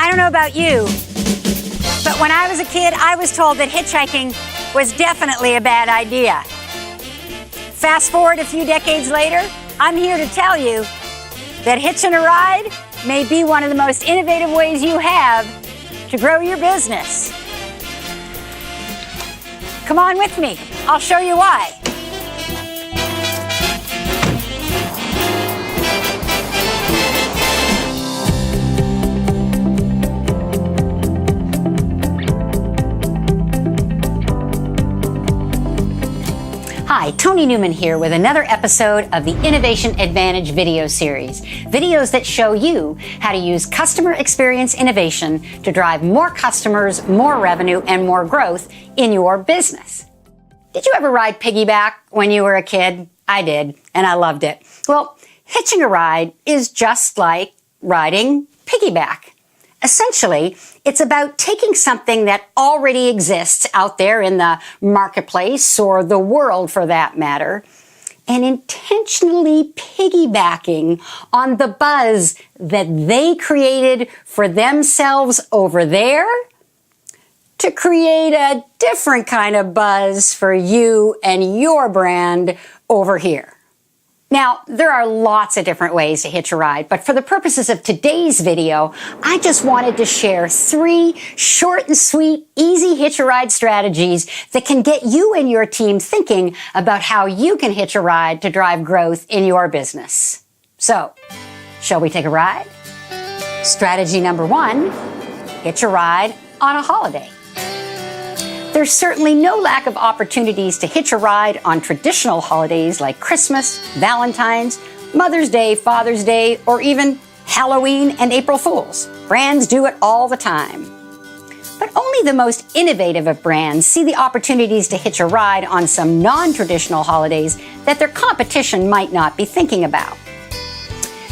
I don't know about you, but when I was a kid, I was told that hitchhiking was definitely a bad idea. Fast forward a few decades later, I'm here to tell you that hitching a ride may be one of the most innovative ways you have to grow your business. Come on with me. I'll show you why. Hi, Toni Newman here with another episode of the Innovation Advantage video series. Videos that show you how to use customer experience innovation to drive more customers, more revenue, and more growth in your business. Did you ever ride piggyback when you were a kid? I did, and I loved it. Well, hitching a ride is just like riding piggyback. Essentially, it's about taking something that already exists out there in the marketplace or the world for that matter, and intentionally piggybacking on the buzz that they created for themselves over there to create a different kind of buzz for you and your brand over here. Now, there are lots of different ways to hitch a ride, but for the purposes of today's video, I just wanted to share 3 short and sweet, easy hitch a ride strategies that can get you and your team thinking about how you can hitch a ride to drive growth in your business. So, shall we take a ride? Strategy number 1, hitch a ride on a holiday. There's certainly no lack of opportunities to hitch a ride on traditional holidays like Christmas, Valentine's, Mother's Day, Father's Day, or even Halloween and April Fools. Brands do it all the time. But only the most innovative of brands see the opportunities to hitch a ride on some non-traditional holidays that their competition might not be thinking about.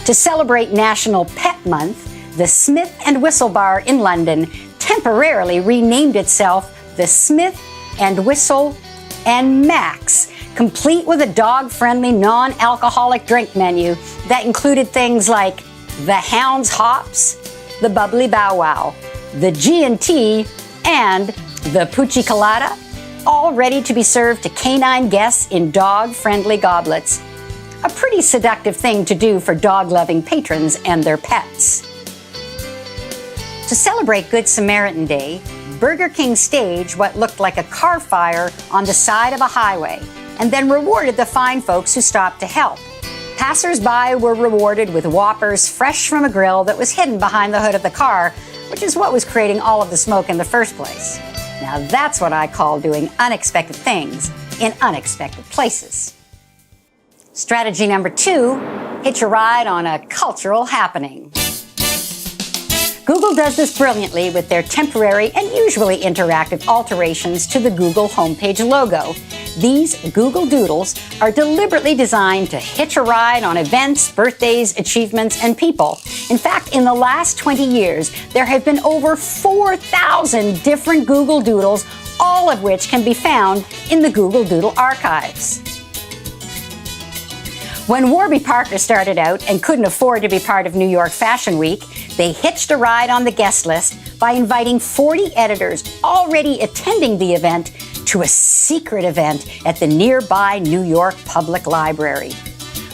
To celebrate National Pet Month, the Smith & Whistle Bar in London temporarily renamed itself the Smith & Whistle & Max, complete with a dog-friendly, non-alcoholic drink menu that included things like the Hound's Hops, the Bubbly Bow Wow, the G&T, and the Poochie Colada, all ready to be served to canine guests in dog-friendly goblets. A pretty seductive thing to do for dog-loving patrons and their pets. To celebrate Good Samaritan Day, Burger King staged what looked like a car fire on the side of a highway and then rewarded the fine folks who stopped to help. Passers-by were rewarded with Whoppers fresh from a grill that was hidden behind the hood of the car, which is what was creating all of the smoke in the first place. Now that's what I call doing unexpected things in unexpected places. Strategy number 2, hitch a ride on a cultural happening. Google does this brilliantly with their temporary and usually interactive alterations to the Google homepage logo. These Google Doodles are deliberately designed to hitch a ride on events, birthdays, achievements, and people. In fact, in the last 20 years, there have been over 4,000 different Google Doodles, all of which can be found in the Google Doodle archives. When Warby Parker started out and couldn't afford to be part of New York Fashion Week, they hitched a ride on the guest list by inviting 40 editors already attending the event to a secret event at the nearby New York Public Library.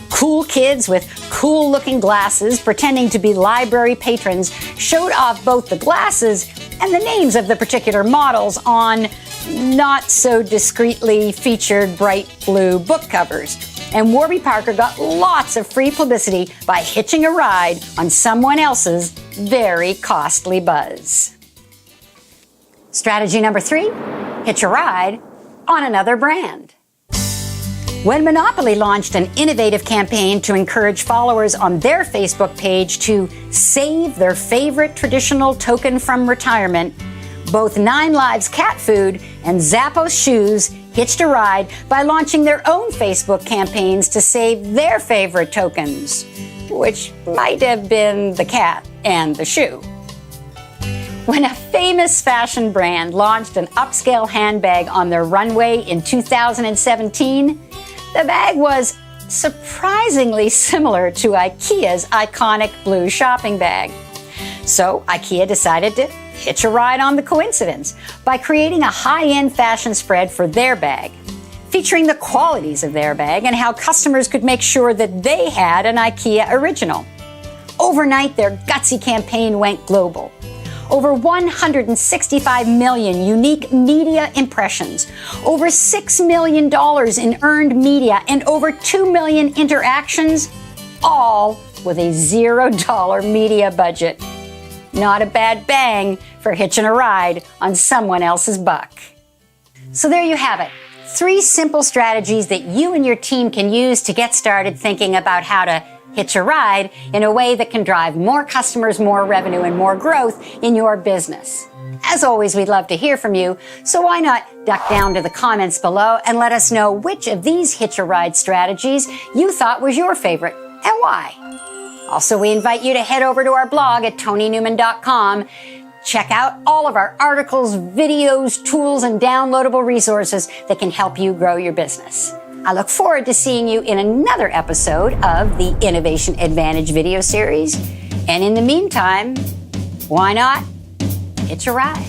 Cool kids with cool-looking glasses pretending to be library patrons showed off both the glasses and the names of the particular models on not so discreetly featured bright blue book covers. And Warby Parker got lots of free publicity by hitching a ride on someone else's very costly buzz. Strategy number 3, hitch a ride on another brand. When Monopoly launched an innovative campaign to encourage followers on their Facebook page to save their favorite traditional token from retirement, both 9 Lives cat food and Zappos shoes hitched a ride by launching their own Facebook campaigns to save their favorite tokens, which might have been the cat and the shoe. When a famous fashion brand launched an upscale handbag on their runway in 2017, the bag was surprisingly similar to IKEA's iconic blue shopping bag. So IKEA decided to hitch a ride on the coincidence by creating a high-end fashion spread for their bag, featuring the qualities of their bag and how customers could make sure that they had an IKEA original. Overnight, their gutsy campaign went global. Over 165 million unique media impressions, over $6 million in earned media, and over 2 million interactions, all with a $0 media budget. Not a bad bang for hitching a ride on someone else's buck. So there you have it. 3 simple strategies that you and your team can use to get started thinking about how to hitch a ride in a way that can drive more customers, more revenue, and more growth in your business. As always, we'd love to hear from you, so why not duck down to the comments below and let us know which of these hitch a ride strategies you thought was your favorite and why. Also, we invite you to head over to our blog at toninewman.com. Check out all of our articles, videos, tools, and downloadable resources that can help you grow your business. I look forward to seeing you in another episode of the Innovation Advantage video series. And in the meantime, why not hitch a ride?